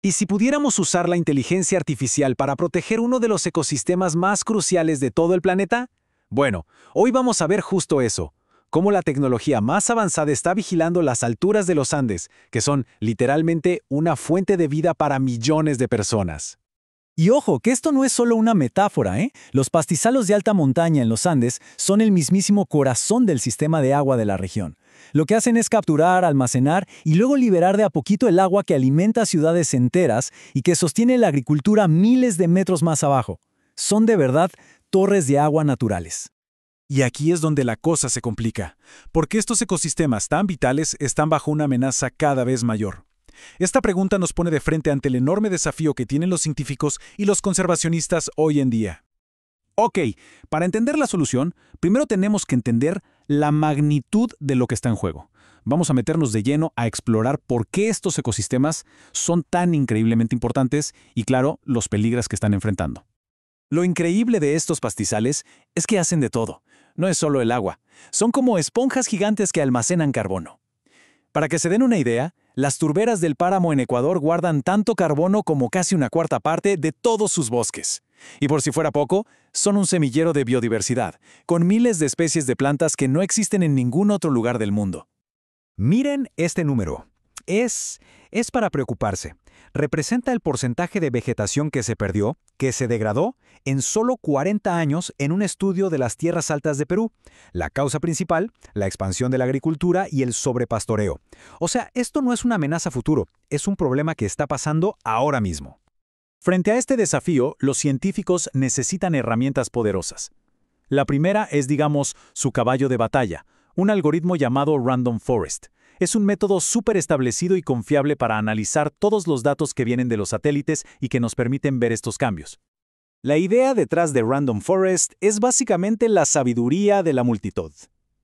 ¿Y si pudiéramos usar la inteligencia artificial para proteger uno de los ecosistemas más cruciales de todo el planeta? Bueno, hoy vamos a ver justo eso, cómo la tecnología más avanzada está vigilando las alturas de los Andes, que son literalmente una fuente de vida para millones de personas. Y ojo, que esto no es solo una metáfora, ¿eh? Los pastizales de alta montaña en los Andes son el mismísimo corazón del sistema de agua de la región. Lo que hacen es capturar, almacenar y luego liberar de a poquito el agua que alimenta ciudades enteras y que sostiene la agricultura miles de metros más abajo. Son de verdad torres de agua naturales. Y aquí es donde la cosa se complica, porque estos ecosistemas tan vitales están bajo una amenaza cada vez mayor. Esta pregunta nos pone de frente ante el enorme desafío que tienen los científicos y los conservacionistas hoy en día. Ok, para entender la solución, primero tenemos que entender la magnitud de lo que está en juego. Vamos a meternos de lleno a explorar por qué estos ecosistemas son tan increíblemente importantes y, claro, los peligros que están enfrentando. Lo increíble de estos pastizales es que hacen de todo. No es solo el agua, son como esponjas gigantes que almacenan carbono. Para que se den una idea, las turberas del páramo en Ecuador guardan tanto carbono como casi una cuarta parte de todos sus bosques. Y por si fuera poco, son un semillero de biodiversidad, con miles de especies de plantas que no existen en ningún otro lugar del mundo. Miren este número. Es para preocuparse. Representa el porcentaje de vegetación que se perdió, que se degradó, en solo 40 años en un estudio de las tierras altas de Perú. La causa principal, la expansión de la agricultura y el sobrepastoreo. O sea, esto no es una amenaza futuro, es un problema que está pasando ahora mismo. Frente a este desafío, los científicos necesitan herramientas poderosas. La primera es, digamos, su caballo de batalla, un algoritmo llamado Random Forest. Es un método súper establecido y confiable para analizar todos los datos que vienen de los satélites y que nos permiten ver estos cambios. La idea detrás de Random Forest es básicamente la sabiduría de la multitud.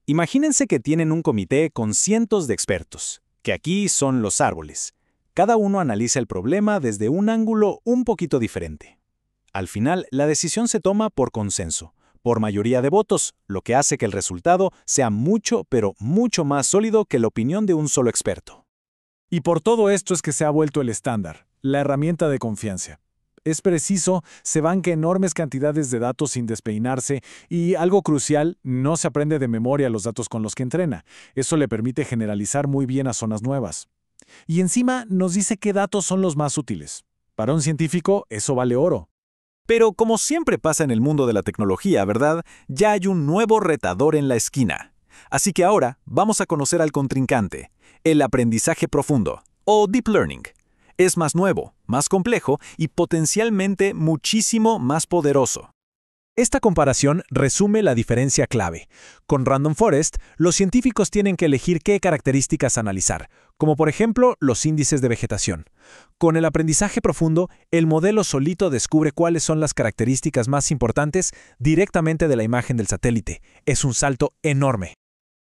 Imagínense que tienen un comité con cientos de expertos, que aquí son los árboles. Cada uno analiza el problema desde un ángulo un poquito diferente. Al final, la decisión se toma por consenso, por mayoría de votos, lo que hace que el resultado sea mucho, pero mucho más sólido que la opinión de un solo experto. Y por todo esto es que se ha vuelto el estándar, la herramienta de confianza. Es preciso, se banca enormes cantidades de datos sin despeinarse y, algo crucial, no se aprende de memoria los datos con los que entrena. Eso le permite generalizar muy bien a zonas nuevas. Y encima nos dice qué datos son los más útiles. Para un científico, eso vale oro. Pero como siempre pasa en el mundo de la tecnología, ¿verdad? Ya hay un nuevo retador en la esquina. Así que ahora vamos a conocer al contrincante, el aprendizaje profundo, o Deep Learning. Es más nuevo, más complejo y potencialmente muchísimo más poderoso. Esta comparación resume la diferencia clave. Con Random Forest, los científicos tienen que elegir qué características analizar, como por ejemplo los índices de vegetación. Con el aprendizaje profundo, el modelo solito descubre cuáles son las características más importantes directamente de la imagen del satélite. Es un salto enorme.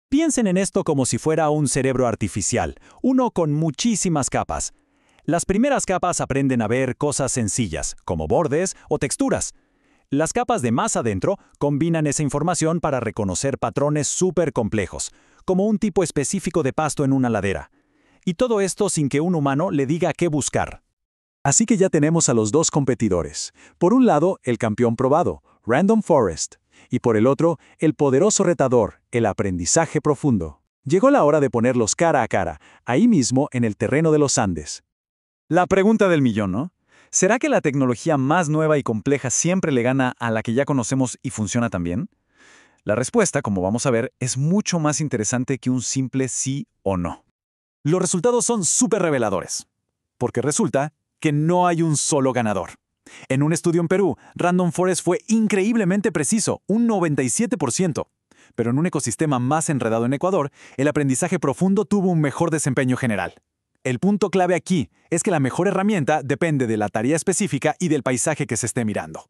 Piensen en esto como si fuera un cerebro artificial, uno con muchísimas capas. Las primeras capas aprenden a ver cosas sencillas, como bordes o texturas. Las capas de más adentro combinan esa información para reconocer patrones súper complejos, como un tipo específico de pasto en una ladera. Y todo esto sin que un humano le diga qué buscar. Así que ya tenemos a los dos competidores. Por un lado, el campeón probado, Random Forest, y por el otro, el poderoso retador, el aprendizaje profundo. Llegó la hora de ponerlos cara a cara, ahí mismo en el terreno de los Andes. La pregunta del millón, ¿no? ¿Será que la tecnología más nueva y compleja siempre le gana a la que ya conocemos y funciona tan bien? La respuesta, como vamos a ver, es mucho más interesante que un simple sí o no. Los resultados son súper reveladores, porque resulta que no hay un solo ganador. En un estudio en Perú, Random Forest fue increíblemente preciso, un 97%. Pero en un ecosistema más enredado en Ecuador, el aprendizaje profundo tuvo un mejor desempeño general. El punto clave aquí es que la mejor herramienta depende de la tarea específica y del paisaje que se esté mirando.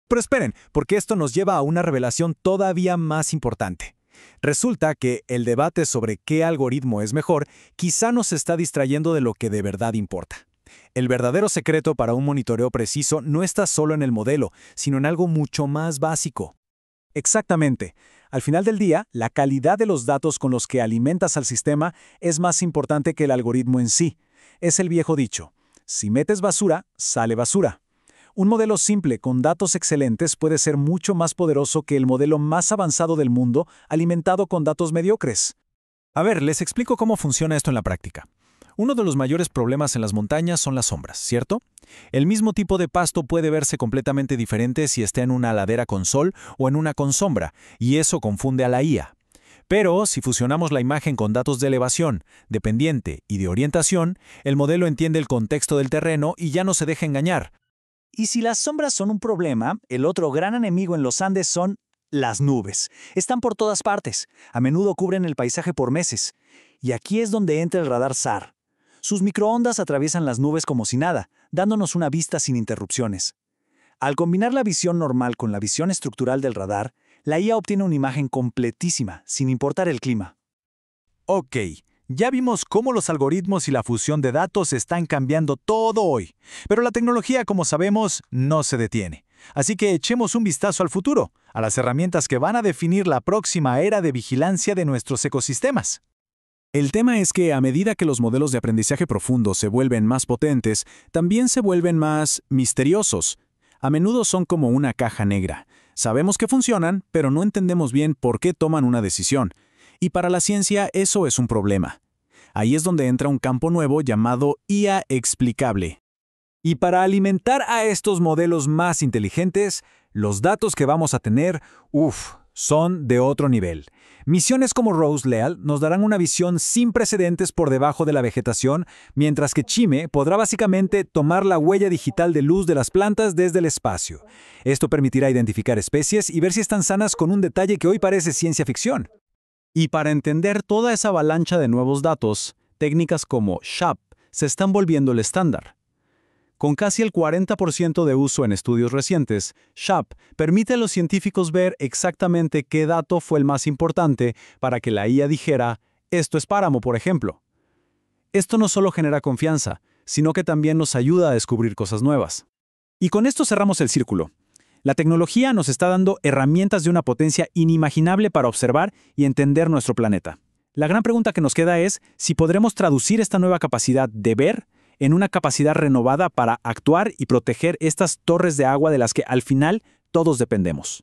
Pero esperen, porque esto nos lleva a una revelación todavía más importante. Resulta que el debate sobre qué algoritmo es mejor quizá nos está distrayendo de lo que de verdad importa. El verdadero secreto para un monitoreo preciso no está solo en el modelo, sino en algo mucho más básico. Exactamente. Al final del día, la calidad de los datos con los que alimentas al sistema es más importante que el algoritmo en sí. Es el viejo dicho: Si metes basura, sale basura. Un modelo simple con datos excelentes puede ser mucho más poderoso que el modelo más avanzado del mundo, alimentado con datos mediocres. A ver, les explico cómo funciona esto en la práctica. Uno de los mayores problemas en las montañas son las sombras, ¿cierto? El mismo tipo de pasto puede verse completamente diferente si está en una ladera con sol o en una con sombra, y eso confunde a la IA. Pero si fusionamos la imagen con datos de elevación, de pendiente y de orientación, el modelo entiende el contexto del terreno y ya no se deja engañar. Y si las sombras son un problema, el otro gran enemigo en los Andes son las nubes. Están por todas partes. A menudo cubren el paisaje por meses. Y aquí es donde entra el radar SAR. Sus microondas atraviesan las nubes como si nada, dándonos una vista sin interrupciones. Al combinar la visión normal con la visión estructural del radar, la IA obtiene una imagen completísima, sin importar el clima. Ok, ya vimos cómo los algoritmos y la fusión de datos están cambiando todo hoy. Pero la tecnología, como sabemos, no se detiene. Así que echemos un vistazo al futuro, a las herramientas que van a definir la próxima era de vigilancia de nuestros ecosistemas. El tema es que a medida que los modelos de aprendizaje profundo se vuelven más potentes, también se vuelven más misteriosos. A menudo son como una caja negra. Sabemos que funcionan, pero no entendemos bien por qué toman una decisión. Y para la ciencia eso es un problema. Ahí es donde entra un campo nuevo llamado IA explicable. Y para alimentar a estos modelos más inteligentes, los datos que vamos a tener, son de otro nivel. Misiones como Rose-Leal nos darán una visión sin precedentes por debajo de la vegetación, mientras que Chime podrá básicamente tomar la huella digital de luz de las plantas desde el espacio. Esto permitirá identificar especies y ver si están sanas con un detalle que hoy parece ciencia ficción. Y para entender toda esa avalancha de nuevos datos, técnicas como SHAP se están volviendo el estándar. Con casi el 40% de uso en estudios recientes, SHAP permite a los científicos ver exactamente qué dato fue el más importante para que la IA dijera, esto es páramo, por ejemplo. Esto no solo genera confianza, sino que también nos ayuda a descubrir cosas nuevas. Y con esto cerramos el círculo. La tecnología nos está dando herramientas de una potencia inimaginable para observar y entender nuestro planeta. La gran pregunta que nos queda es si podremos traducir esta nueva capacidad de ver en una capacidad renovada para actuar y proteger estas torres de agua de las que al final todos dependemos.